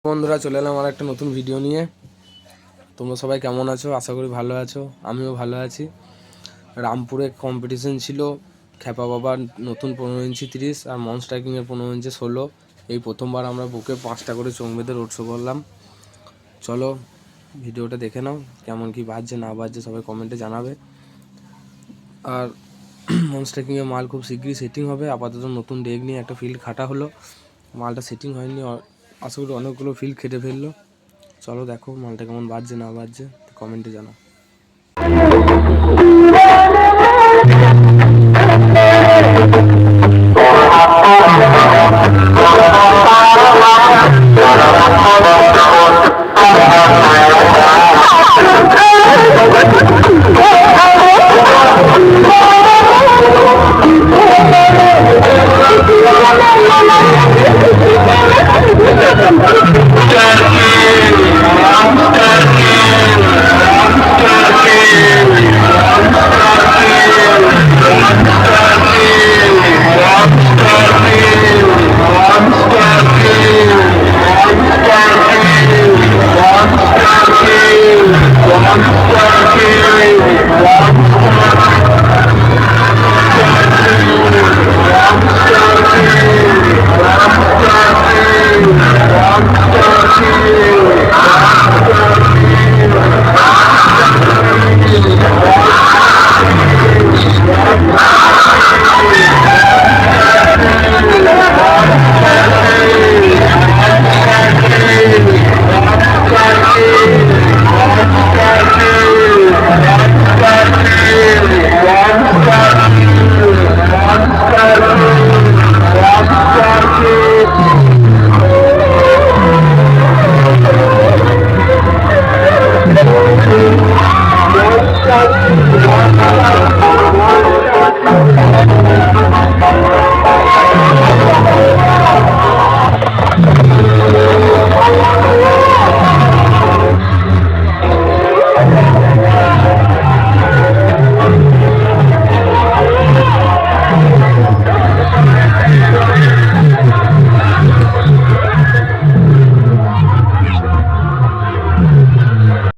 বন্ধুরা, চলে এলাম আমার একটা নতুন ভিডিও নিয়ে। তোমরা সবাই কেমন আছো? আশা করি ভালো আছো। আমিও ভালো আছি। রামপুরে কম্পিটিশন ছিল। খ্যাপা বাবার নতুন 15 ইঞ্চি 30 আর মন স্ট্রাইকিংয়ের 15 ইঞ্চি 16। এই প্রথমবার আমরা বুকে 5টা করে চোখ বেঁধে রোড শো করলাম। চলো ভিডিওটা দেখে নাও, কেমন কি বাজছে না বাজছে সবাই কমেন্টে জানাবে। আর মন স্ট্রাইকিংয়ের মাল খুব শীঘ্রই সেটিং হবে। আপাতত নতুন ডেক নিয়ে একটা ফিল্ড খাটা হলো, মালটা সেটিং হয়নি। আশা করি অনেকগুলো ফিল্ড খেটে ফেললো। চলো দেখো মালটা কেমন বাজছে না বাজছে, কমেন্টে জানাও।